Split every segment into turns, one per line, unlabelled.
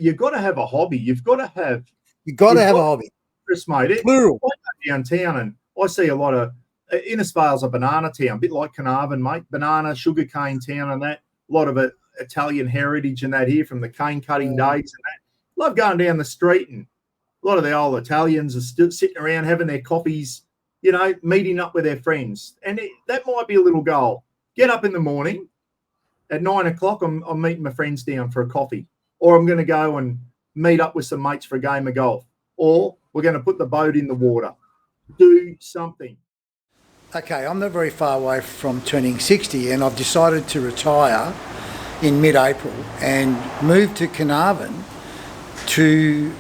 you've got to have a hobby. You've got to have
a hobby.
Chris, mate.
Plural.
I go downtown and I see a lot of Innisfail's a banana town, a bit like Carnarvon, mate. Banana, sugarcane town, and that. A lot of Italian heritage and that here from the cane cutting days and that. Love going down the street, and a lot of the old Italians are still sitting around having their coffees, meeting up with their friends. And that might be a little goal. Get up in the morning at 9 o'clock. I'm meeting my friends down for a coffee, or I'm going to go and meet up with some mates for a game of golf, or we're going to put the boat in the water. Do something.
Okay, I'm not very far away from turning 60, and I've decided to retire in mid-April and move to Carnarvon to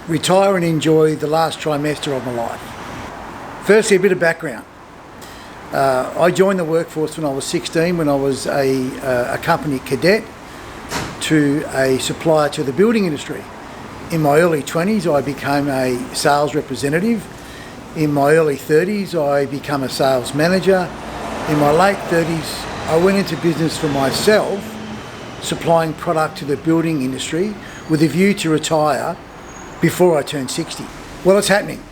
retire and enjoy the last trimester of my life. Firstly, a bit of background. I joined the workforce when I was 16, when I was a company cadet to a supplier to the building industry. In my early 20s, I became a sales representative. In my early 30s, I became a sales manager. In my late 30s, I went into business for myself, supplying product to the building industry with a view to retire before I turned 60. Well, it's happening.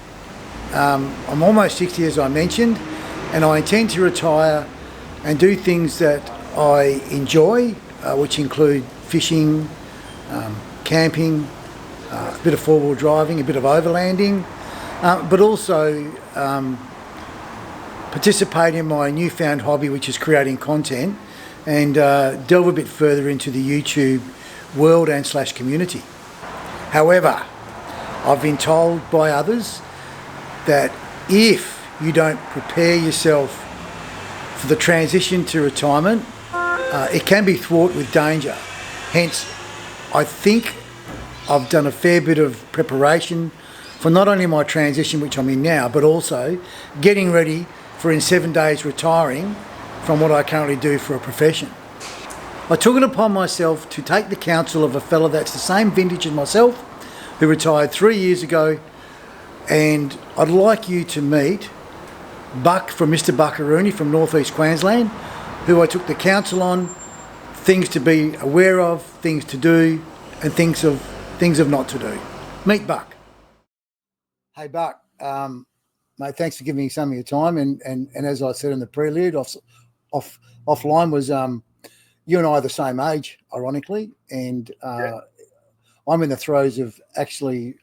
I'm almost 60, as I mentioned, and I intend to retire and do things that I enjoy, which include fishing, camping, a bit of four-wheel driving, a bit of overlanding, but also participate in my newfound hobby, which is creating content, and delve a bit further into the YouTube world and / community. However, I've been told by others that if you don't prepare yourself for the transition to retirement, it can be fraught with danger. Hence, I think I've done a fair bit of preparation for not only my transition, which I'm in now, but also getting ready for in 7 days retiring from what I currently do for a profession. I took it upon myself to take the counsel of a fellow that's the same vintage as myself, who retired 3 years ago, and I'd like you to meet Buck from Mr. Buckaroony from Northeast Queensland, who I took the counsel on, things to be aware of, things to do, and things of not to do. Meet Buck. Hey Buck, mate, thanks for giving me some of your time. And as I said in the prelude, offline was you and I are the same age, ironically, and I'm in the throes of actually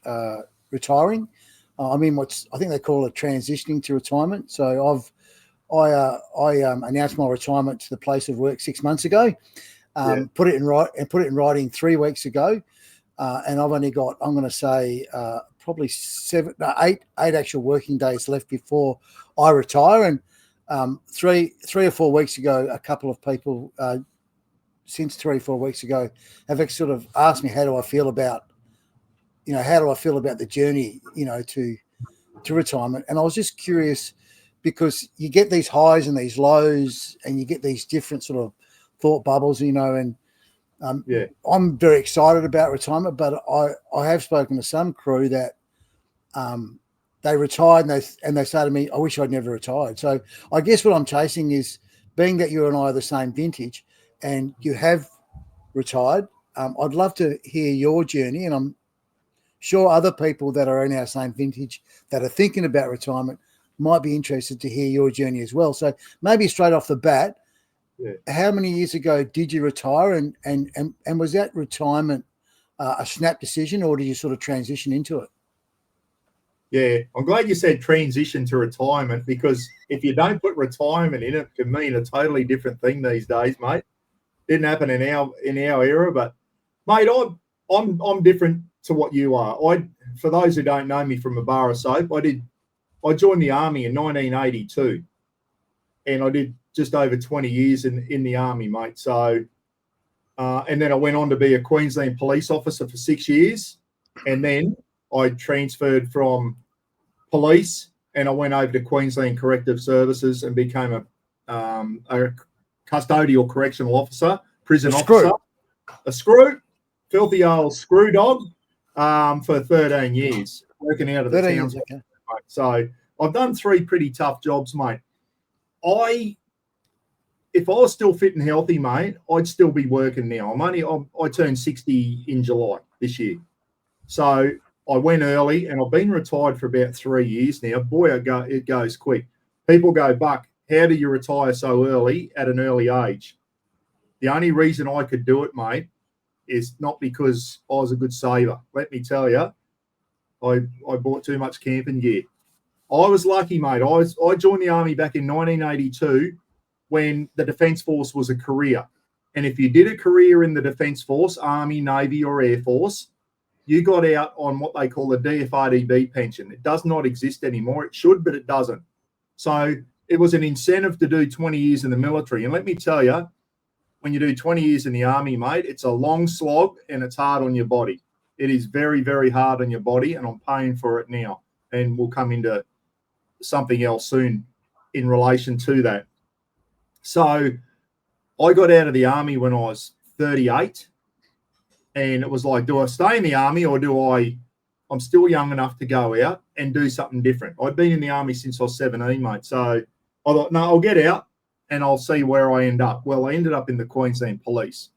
retiring. I'm in I think they call it transitioning to retirement. So I announced my retirement to the place of work 6 months ago. Put it in writing 3 weeks ago, and I've only got, I'm going to say, probably eight actual working days left before I retire. And 3 or 4 weeks ago, a couple of people since 3 or 4 weeks ago have sort of asked me how do I feel about the journey, to retirement. And I was just curious, because you get these highs and these lows, and you get these different sort of thought bubbles, and I'm very excited about retirement, but I have spoken to some crew that they retired and they say to me, I wish I'd never retired. So I guess what I'm chasing is, being that you and I are the same vintage and you have retired, I'd love to hear your journey, and I'm sure other people that are in our same vintage that are thinking about retirement might be interested to hear your journey as well. So maybe straight off the bat, how many years ago did you retire, and was that retirement a snap decision, or did you sort of transition into it?
Yeah, I'm glad you said transition to retirement, because if you don't put retirement in, it can mean a totally different thing these days, mate. Didn't happen in our era, but mate, I'm different to what you are. For those who don't know me from a bar of soap, I joined the army in 1982, and I did just over 20 years in the army, mate. So, and then I went on to be a Queensland police officer for 6 years, and then I transferred from police and I went over to Queensland Corrective Services and became a custodial correctional officer, prison officer, a screw, filthy old screw dog, for 13 years, working out of the towns. Okay. So I've done 3 pretty tough jobs, mate. if I was still fit and healthy, mate, I'd still be working now. I turned 60 in July this year. So I went early, and I've been retired for about 3 years now. Boy, it goes quick. People go, Buck, how do you retire so early at an early age? The only reason I could do it, mate, is not because I was a good saver. Let me tell you, I bought too much camping gear. I was lucky, mate. I joined the Army back in 1982 when the Defence Force was a career. And if you did a career in the Defence Force, Army, Navy or Air Force, you got out on what they call a DFRDB pension. It does not exist anymore. It should, but it doesn't. So it was an incentive to do 20 years in the military. And let me tell you, when you do 20 years in the Army, mate, it's a long slog and it's hard on your body. It is very, very hard on your body, and I'm paying for it now. And we'll come into something else soon in relation to that. So I got out of the Army when I was 38, and it was like, do I stay in the Army or I'm still young enough to go out and do something different. I'd been in the Army since I was 17, mate. So I thought, no, I'll get out and I'll see where I end up. Well, I ended up in the Queensland Police.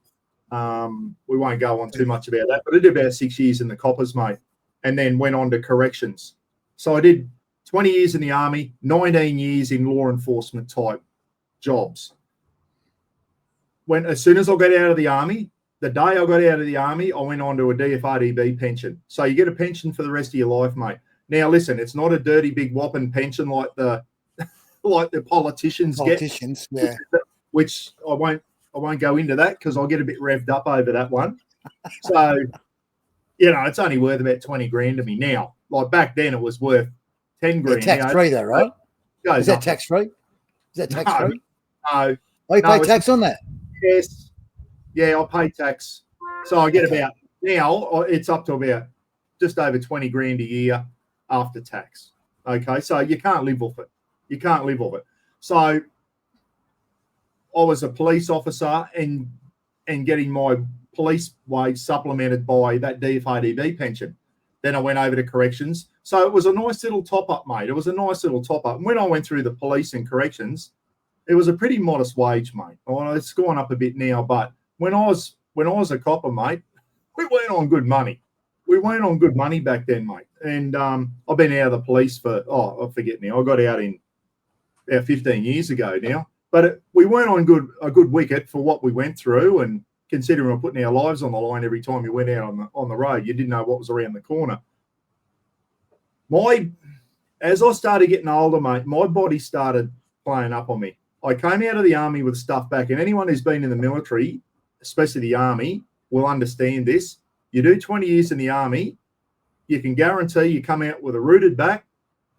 We won't go on too much about that, but I did about 6 years in the Coppers, mate, and then went on to corrections. So I did 20 years in the Army, 19 years in law enforcement type jobs. As soon as I got out of the Army, the day I got out of the Army, I went on to a DFRDB pension. So you get a pension for the rest of your life, mate. Now, listen, it's not a dirty big whopping pension like the politicians get.
Yeah.
Which I won't go into that because I'll get a bit revved up over that one. So, it's only worth about 20 grand to me now. Like back then, it was worth 10 grand.
Tax free though, right? Is that tax free? Is that tax free?
No.
Oh, you pay tax on that?
Yes. Yeah, I pay tax. So I get about, now it's up to about just over 20 grand a year after tax. Okay, so you can't live off it. So I was a police officer and getting my police wage supplemented by that DFRDB pension. Then I went over to corrections. So it was a nice little top-up, mate. It was a nice little top-up. And when I went through the police and corrections, it was a pretty modest wage, mate. Oh, it's gone up a bit now, but when I was a copper, mate, we weren't on good money. We weren't on good money back then, mate. And I've been out of the police for, I forget now. I got out in about 15 years ago now. But we weren't on a good wicket for what we went through, and considering we're putting our lives on the line every time you went out on the road, you didn't know what was around the corner. As I started getting older, mate, my body started playing up on me. I came out of the Army with stuff back, and anyone who's been in the military, especially the Army, will understand this. You do 20 years in the Army, you can guarantee you come out with a rooted back,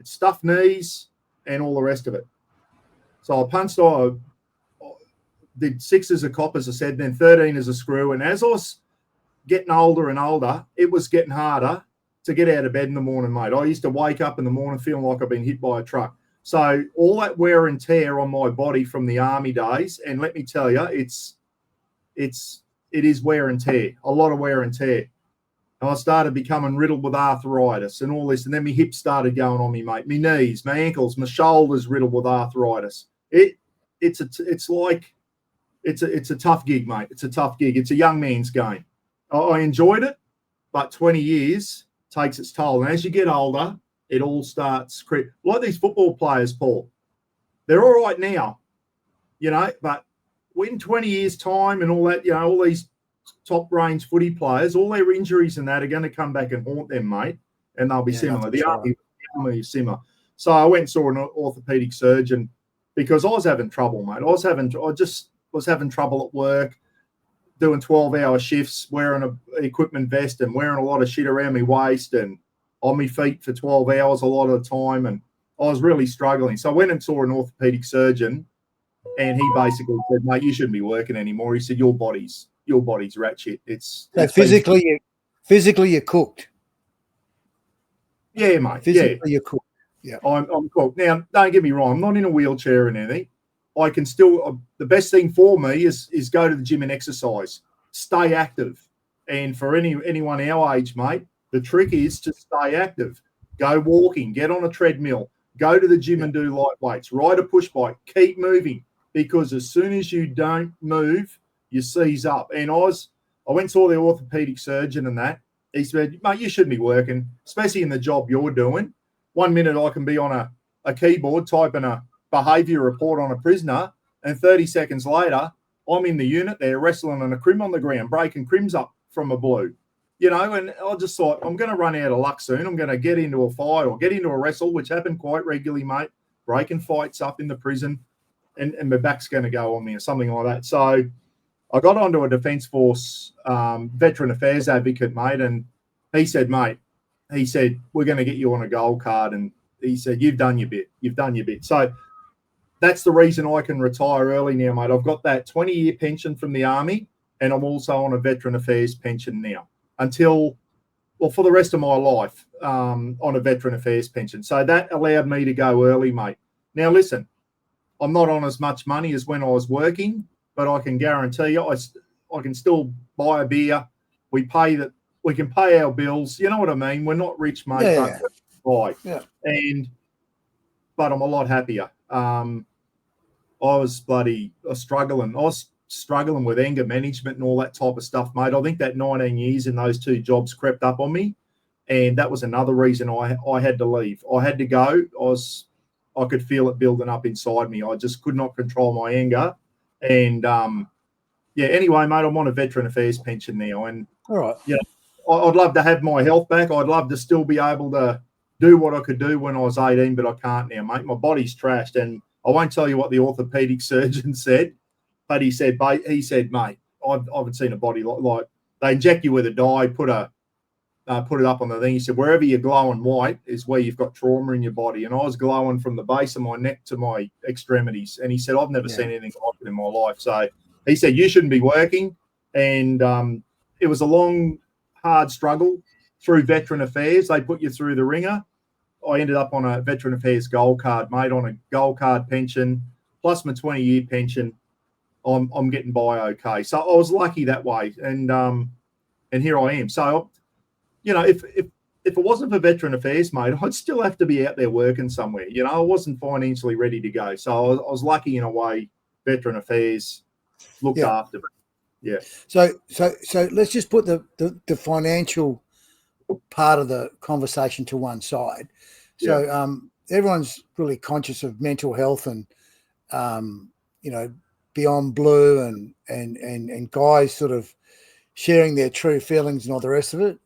stuffed knees, and all the rest of it. So I did 6 as a cop, as I said, then 13 as a screw. And as I was getting older and older, it was getting harder to get out of bed in the morning, mate. I used to wake up in the morning feeling like I've been hit by a truck. So all that wear and tear on my body from the Army days, and let me tell you, it is wear and tear, a lot of wear and tear. And I started becoming riddled with arthritis and all this, and then my hips started going on me, mate. My knees, my ankles, my shoulders riddled with arthritis. It's a tough gig, mate. It's a tough gig. It's a young man's game. I enjoyed it, but 20 years takes its toll. And as you get older, it all starts like these football players, Paul. They're all right now, but in 20 years' time and all that, all these top range footy players, all their injuries and that are going to come back and haunt them, mate, and they'll be similar. The Army is similar. So I went and saw an orthopedic surgeon because I was having trouble, mate. I just was having trouble at work, doing 12-hour shifts, wearing an equipment vest and wearing a lot of shit around my waist and on my feet for 12 hours a lot of the time, and I was really struggling. So I went and saw an orthopedic surgeon, and he basically said, mate, you shouldn't be working anymore. He said, your body's rat shit.
So physically you're cooked.
Yeah, mate.
Physically you're cooked. Yeah.
I'm cooked. Now, don't get me wrong, I'm not in a wheelchair or anything. I can still, the best thing for me is go to the gym and exercise, stay active. And for anyone our age, mate, the trick is to stay active. Go walking, get on a treadmill, go to the gym and do light weights, ride a push bike, keep moving. because as soon as you don't move, you seize up. And I went and saw the orthopedic surgeon and that. He said, mate, you shouldn't be working, especially in the job you're doing. 1 minute I can be on a keyboard typing a behaviour report on a prisoner, and 30 seconds later, I'm in the unit there wrestling on a crim on the ground, breaking crims up from a blue. You know, and I just thought, I'm going to run out of luck soon. I'm going to get into a fight or get into a wrestle, which happened quite regularly, mate, breaking fights up in the prison, and my back's going to go on me or something like that. So I got onto a Defence Force veteran affairs advocate, mate, and he said, we're going to get you on a gold card. And he said, you've done your bit. So that's the reason I can retire early now, mate. I've got that 20-year pension from the Army, and I'm also on a veteran affairs pension now for the rest of my life on a veteran affairs pension. So that allowed me to go early, mate. Now, listen, I'm not on as much money as when I was working, but I can guarantee you I can still buy a beer. We can pay our bills. You know what I mean? We're not rich, mate, but but I'm a lot happier. I was struggling. I was struggling with anger management and all that type of stuff, mate. I think that 19 years in those two jobs crept up on me, and that was another reason I had to leave. I had to go. I could feel it building up inside me. I just could not control my anger. And anyway, mate, I'm on a veteran affairs pension now, and
all right,
I'd love to have my health back. I'd love to still be able to do what I could do when I was 18, but I can't now, mate. My body's trashed, and I won't tell you what the orthopedic surgeon said, but he said, mate, I haven't seen a body like they inject you with a dye, put it up on the thing. He said, wherever you're glowing white is where you've got trauma in your body. And I was glowing from the base of my neck to my extremities. And he said, I've never seen anything like it in my life. So he said, you shouldn't be working. And it was a long, hard struggle through veteran affairs. They put you through the ringer. I ended up on a veteran affairs gold card, mate, on a gold card pension, plus my 20-year pension. I'm getting by okay. So I was lucky that way. And here I am. So, if it wasn't for veteran affairs, mate, I'd still have to be out there working somewhere. I wasn't financially ready to go. So I was lucky in a way. Veteran affairs looked after me. Yeah.
So let's just put the financial part of the conversation to one side. So everyone's really conscious of mental health and Beyond Blue and guys sort of sharing their true feelings and all the rest of it.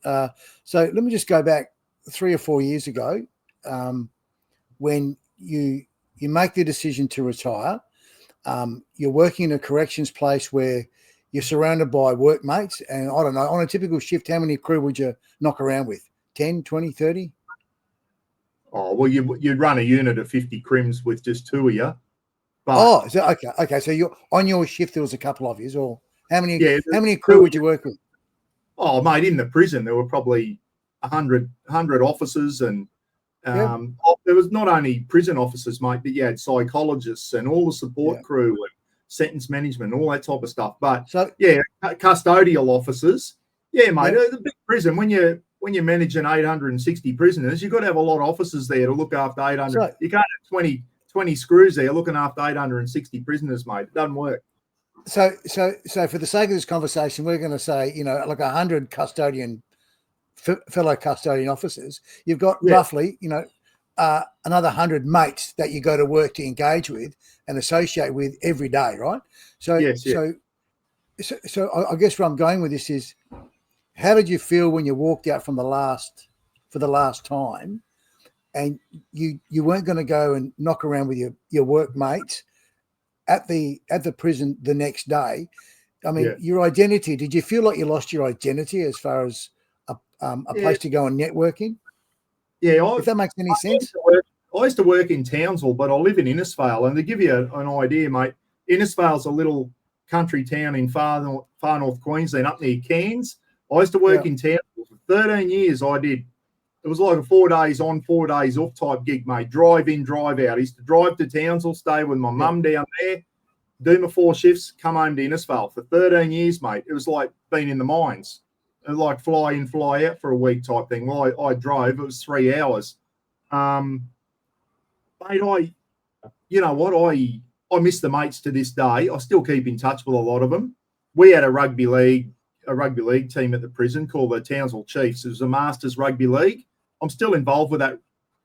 So let me just go back 3 or 4 years ago when you make the decision to retire. You're working in a corrections place where you're surrounded by workmates, and I don't know, on a typical shift, how many crew would you knock around with? 10, 20, 30?
Oh, well, you'd run a unit of 50 crims with just 2 of you. But,
okay. So you're on your shift. There was a couple of you, or how many crew would you work with?
Oh, mate, in the prison there were probably 100 officers, and there was not only prison officers, mate, but you had psychologists and all the support crew and sentence management, all that type of stuff. But custodial officers, mate, the big prison when you're managing 860 prisoners, you've got to have a lot of officers there to look after 800. You can't have 20 screws there looking after 860 prisoners, mate. It doesn't work.
So for the sake of this conversation, we're going to say, like 100 fellow custodian officers. You've got roughly, another 100 mates that you go to work to engage with and associate with every day, right? So I guess where I'm going with this is, how did you feel when you walked out for the last time, and you weren't going to go and knock around with your workmates at the prison the next day? I mean, your identity, did you feel like you lost your identity as far as a place to go and networking? Yeah. If that makes any sense.
I used to work in Townsville, but I live in Innisfail. And to give you an idea, mate, Innisfail's a little country town in far north Queensland, up near Cairns. I used to work in Townsville for 13 years. I did. It was like a 4 days on, 4 days off type gig, mate. Drive in, drive out. I used to drive to Townsville, stay with my mum down there, do my 4 shifts, come home to Innisfail for 13 years, mate. It was like being in the mines. It was like fly in, fly out for a week type thing. Well, I drove. It was 3 hours. Mate, you know what? I miss the mates to this day. I still keep in touch with a lot of them. We had a rugby league team at the prison called the Townsville Chiefs. It was a Masters rugby league. I'm still involved with that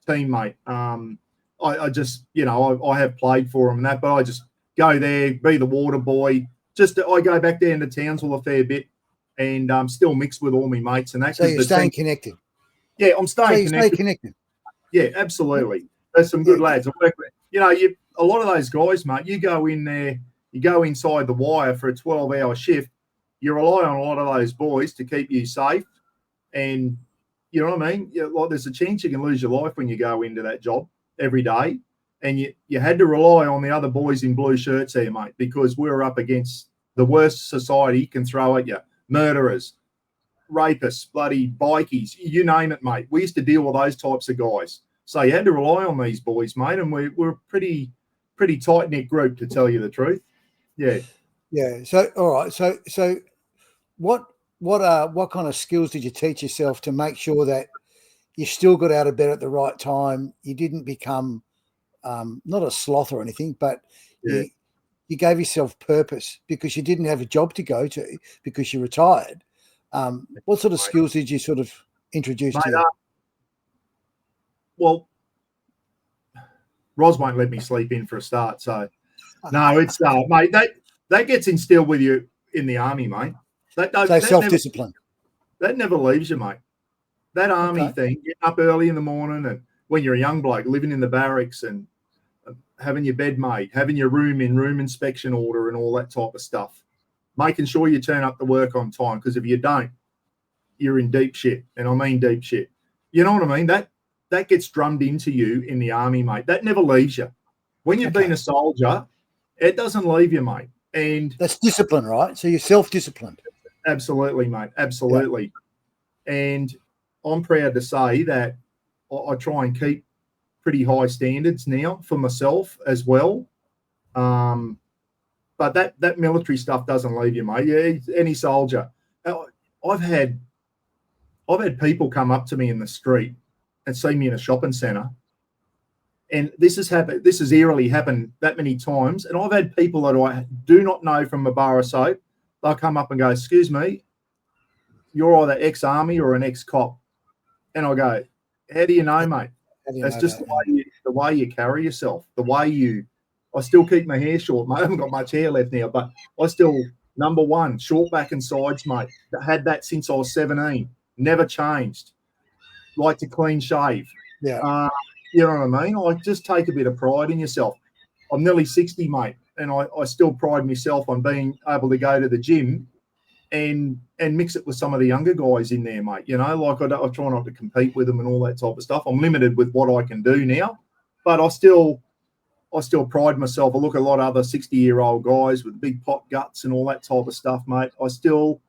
team, mate. I just, I have played for them and that, but I just go there, be the water boy. I go back there into Townsville a fair bit and still mix with all my mates and that.
So you're staying connected.
Yeah, I'm staying connected.
Stay connected.
Yeah, absolutely. There's some good lads. I work with, a lot of those guys, mate, you go in there, you go inside the wire for a 12-hour shift, you rely on a lot of those boys to keep you safe. And you know what I mean? There's a chance you can lose your life when you go into that job every day. And you had to rely on the other boys in blue shirts here, mate, because we're up against the worst society can throw at you. Murderers, rapists, bloody bikies, you name it, mate. We used to deal with those types of guys. So you had to rely on these boys, mate, and we're a pretty tight-knit group, to tell you the truth. Yeah.
Yeah. So, all right. So what kind of skills did you teach yourself to make sure that you still got out of bed at the right time? You didn't become not a sloth or anything, but you gave yourself purpose because you didn't have a job to go to because you retired. What sort of skills did you sort of introduce to you?
Well, Ros won't let me sleep in for a start. So, no, it's, mate, that gets instilled with you in the army, mate.
So self-discipline.
That never leaves you, mate. That army thing, getting up early in the morning and when you're a young bloke, living in the barracks and having your bed made, having your room in room inspection order and all that type of stuff, making sure you turn up to work on time, because if you don't, you're in deep shit, and I mean deep shit. You know what I mean? That gets drummed into you in the army, mate. That never leaves you. When you've been a soldier, it doesn't leave you, mate. And
that's discipline, right? So you're self-disciplined.
Absolutely, mate. Absolutely. Yeah. And I'm proud to say that I try and keep pretty high standards now for myself as well. But that military stuff doesn't leave you, mate. Yeah, any soldier. I've had people come up to me in the street and see me in a shopping centre, and this has eerily happened that many times. And I've had people that I do not know from a bar of soap. They'll come up and go, "Excuse me, you're either ex-army or an ex-cop," and I go, "How do you know, mate?" That's just the way you carry yourself, the way I still keep my hair short, mate. I haven't got much hair left now, but I still, number one, short back and sides, mate. Had that since I was 17. Never changed. Like to clean shave.
Yeah.
You know what I mean? I just take a bit of pride in yourself. I'm nearly 60, mate, and I still pride myself on being able to go to the gym and mix it with some of the younger guys in there, mate. Like I try not to compete with them and all that type of stuff. I'm limited with what I can do now, but I still pride myself. I look at a lot of other 60-year-old guys with big pot guts and all that type of stuff, mate. I still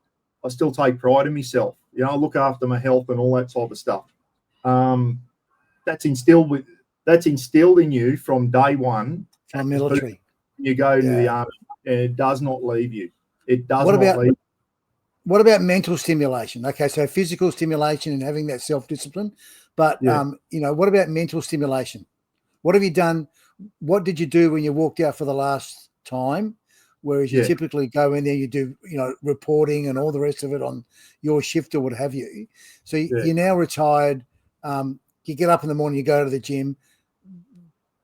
take pride in myself. I look after my health and all that type of stuff. That's instilled in you from day one.
From military.
You go to the army, and it does not leave you. It does not leave you.
What about mental stimulation? Okay, so physical stimulation and having that self-discipline, but what about mental stimulation? What have you done? What did you do when you walked out for the last time? Whereas you typically go in there, you do, reporting and all the rest of it on your shift or what have you. So you're now retired. You get up in the morning, you go to the gym.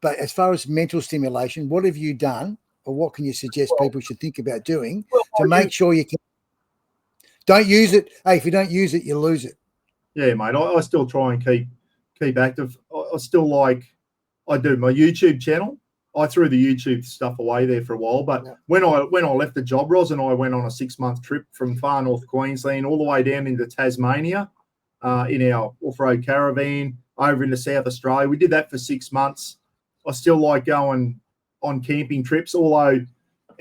But as far as mental stimulation, what have you done, or what can you suggest people should think about doing to make sure you can? Don't use it. Hey, if you don't use it, you lose it. Yeah,
mate. I still try and keep active. I still I do my YouTube channel. I threw the YouTube stuff away there for a while, but when I left the job, Ros and I went on a 6-month trip from far north Queensland all the way down into Tasmania in our off-road caravan over into South Australia. We did that for 6 months. I still like going on camping trips, although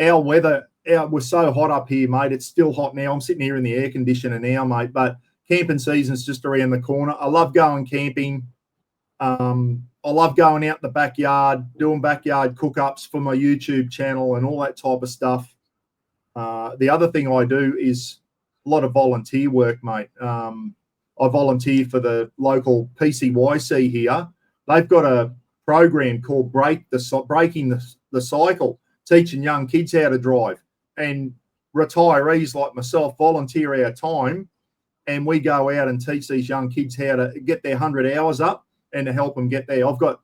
our weather was so hot up here, mate. It's still hot now. I'm sitting here in the air conditioner now, mate, but camping season's just around the corner. I love going camping. I love going out in the backyard, doing backyard cook-ups for my YouTube channel and all that type of stuff. The other thing I do is a lot of volunteer work, mate. I volunteer for the local PCYC here. They've got a program called Breaking the the cycle, teaching young kids how to drive, and retirees like myself volunteer our time, and we go out and teach these young kids how to get their 100 hours up and to help them get there. I've got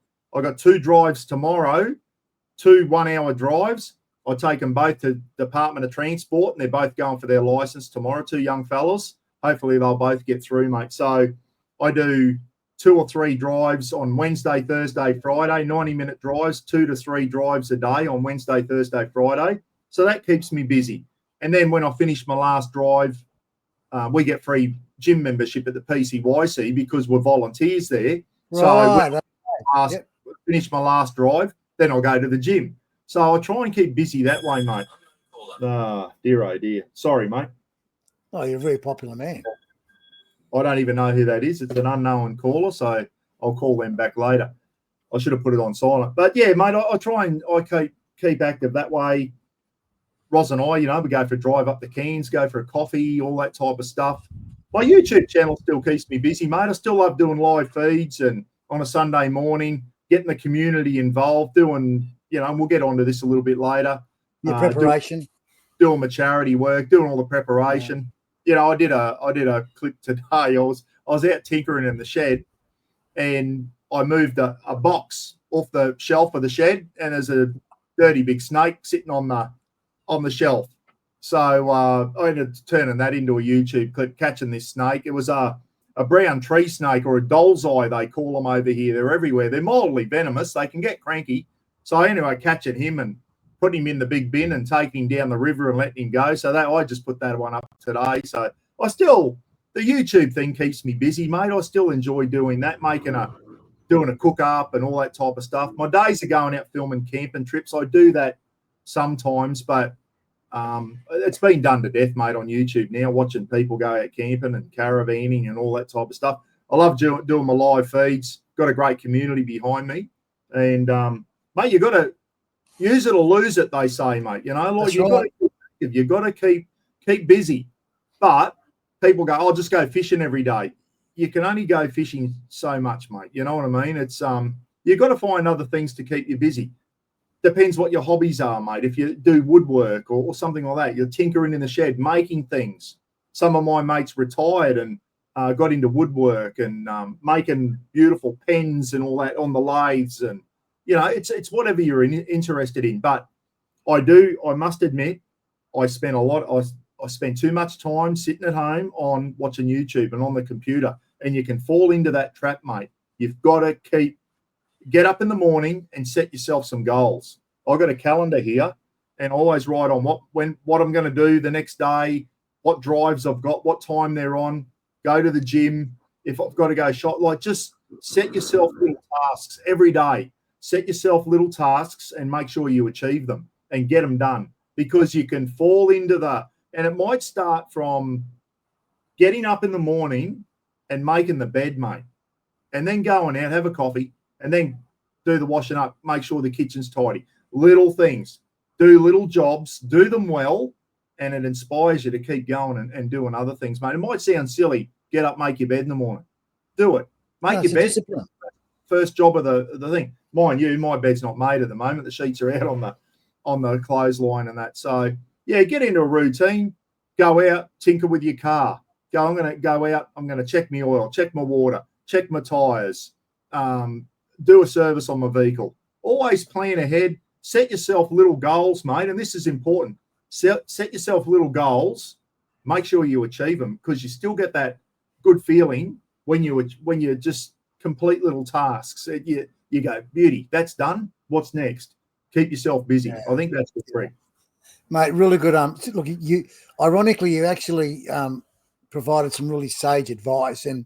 2 drives tomorrow, 2 1-hour drives. I take them both to Department of Transport, and they're both going for their license tomorrow, 2 young fellas. Hopefully they'll both get through, mate. So I do 2 or 3 drives on Wednesday, Thursday, Friday, 90-minute drives, 2 to 3 drives a day on Wednesday, Thursday, Friday. So that keeps me busy. And then when I finish my last drive, we get free gym membership at the PCYC because we're volunteers there.
Right.
So finish my last drive, then I'll go to the gym. So I try and keep busy that way, mate. Dear, oh dear. Sorry, mate.
Oh, you're a very popular man.
I don't even know who that is. It's an unknown caller, so I'll call them back later. I should have put it on silent. But yeah, mate, I try and keep active that way. Roz and I, we go for a drive up the Cairns, go for a coffee, all that type of stuff. My YouTube channel still keeps me busy, mate. I still love doing live feeds and on a Sunday morning, getting the community involved, doing, and we'll get onto this a little bit later.
Your preparation.
Doing my charity work, doing all the preparation. Yeah. I did a clip today. I was out tinkering in the shed, and I moved a box off the shelf of the shed, and there's a dirty big snake sitting on the shelf. So I ended up turning that into a YouTube clip, catching this snake. It was a brown tree snake, or a doll's eye, they call them over here. They're everywhere. They're mildly venomous. They can get cranky. So anyway, catching him and putting him in the big bin and taking him down the river and letting him go. So that I just put that one up today. So the YouTube thing keeps me busy, mate. I still enjoy doing that, doing a cook up and all that type of stuff. My days are going out filming camping trips. I do that sometimes, but it's been done to death, mate, on YouTube now, watching people go out camping and caravanning and all that type of stuff. I love doing my live feeds. Got a great community behind me. And, mate, you got to use it or lose it, they say, mate. You've got to keep busy. But people go, I'll just go fishing every day. You can only go fishing so much, mate. You know what I mean? It's you've got to find other things to keep you busy. Depends what your hobbies are, mate. If you do woodwork or something like that, you're tinkering in the shed, making things. Some of my mates retired and got into woodwork and making beautiful pens and all that on the lathes. And, it's whatever you're interested in. But I must admit, I spend too much time sitting at home on watching YouTube and on the computer. And you can fall into that trap, mate. You've got to get up in the morning and set yourself some goals. I've got a calendar here and always write on what I'm going to do the next day, what drives I've got, what time they're on, go to the gym. If I've got to go shot, just set yourself little tasks every day. Set yourself little tasks and make sure you achieve them and get them done, because you can fall into and it might start from getting up in the morning and making the bed, mate, and then going out, have a coffee, and then do the washing up, make sure the kitchen's tidy. Little things. Do little jobs, do them well, and it inspires you to keep going and doing other things, mate. It might sound silly. Get up, make your bed in the morning. Do it. Make your bed. Discipline. First job of the thing. Mind you, my bed's not made at the moment. The sheets are out on the clothesline and that. So, yeah, get into a routine. Go out, tinker with your car. I'm going to go out. I'm going to check my oil, check my water, check my tyres, do a service on my vehicle. Always plan ahead. Set yourself little goals, mate, and this is important. Set yourself little goals. Make sure you achieve them, because you still get that good feeling when you just complete little tasks. You go, beauty, that's done. What's next? Keep yourself busy. Yeah. I think that's the trick.
Mate, really good. Look, you actually provided some really sage advice, and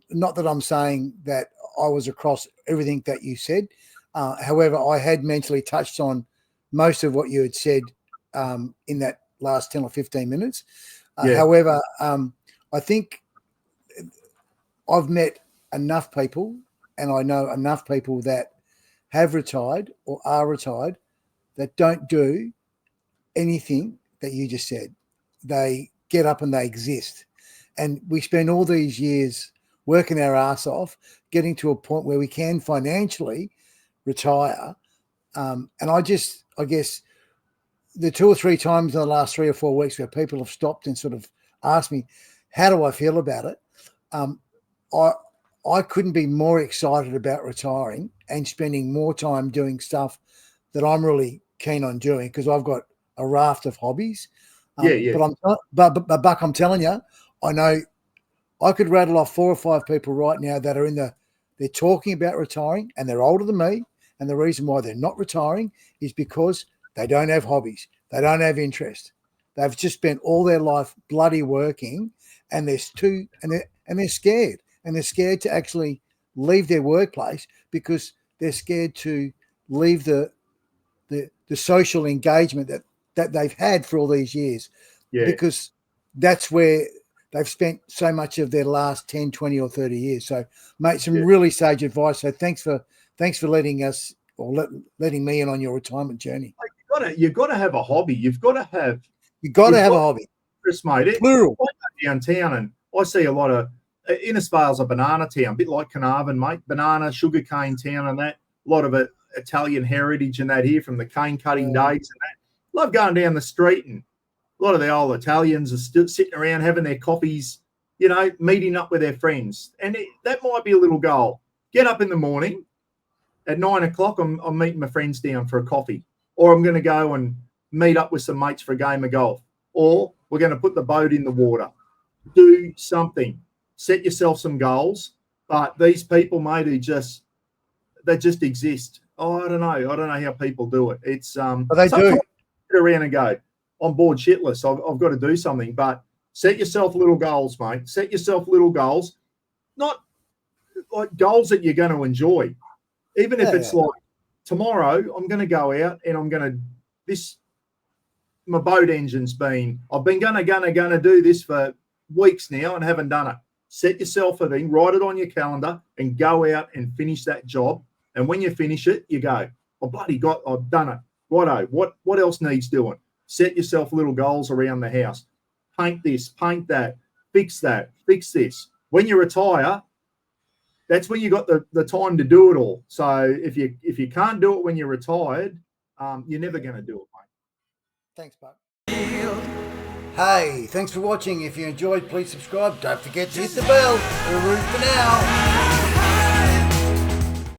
not that I'm saying that I was across everything that you said. However, I had mentally touched on most of what you had said in that last 10 or 15 minutes. However, I think I've met enough people, and I know enough people that have retired or are retired that don't do anything that you just said. They get up and they exist. And we spend all these years working our ass off, getting to a point where we can financially retire And I guess the 2 or 3 times in the last 3 or 4 weeks where people have stopped and sort of asked me, how do I feel about it? I couldn't be more excited about retiring and spending more time doing stuff that I'm really keen on doing, because I've got a raft of hobbies.
Yeah.
But Buck, I'm telling you, I know I could rattle off 4 or 5 people right now that are they're talking about retiring, and they're older than me. And the reason why they're not retiring is because they don't have hobbies. They don't have interest. They've just spent all their life bloody working, and they're scared. And they're scared to actually leave their workplace because they're scared to leave the social engagement that they've had for all these years.
Yeah.
Because that's where they've spent so much of their last 10, 20 or 30 years. So, mate, some really sage advice. So thanks for letting us, or letting me in on your retirement journey.
You've got to have a hobby. You've got to have
a hobby.
Chris, mate.
Plural.
I go downtown and I see a lot of Innisfail's a banana town, a bit like Carnarvon, mate. Banana, sugarcane town, and that. A lot of it Italian heritage and that here from the cane cutting days and that. Love going down the street, and a lot of the old Italians are still sitting around having their coffees, meeting up with their friends. And that might be a little goal. Get up in the morning at 9 o'clock. I'm meeting my friends down for a coffee, or I'm going to go and meet up with some mates for a game of golf, or we're going to put the boat in the water. Do something. Set yourself some goals. But these people, mate, they just exist. Oh, I don't know. I don't know how people do it. It's
but they do.
Get around and go, I'm bored shitless. I've got to do something. But set yourself little goals, mate. Set yourself little goals, not like goals that you're going to enjoy. Even if it's like tomorrow, I'm going to go out and I'm going to my boat engine's I've been going to do this for weeks now and haven't done it. Set yourself a thing, write it on your calendar, and go out and finish that job. And when you finish it, you go, I've done it. Righto, what else needs doing? Set yourself little goals around the house. Paint this, paint that, fix this. When you retire, that's when you got the time to do it all. So if you can't do it when you're retired, you're never going to do it, mate.
Thanks, Buck. Hey, thanks for watching. If you enjoyed, please subscribe. Don't forget to hit the bell. We're for now.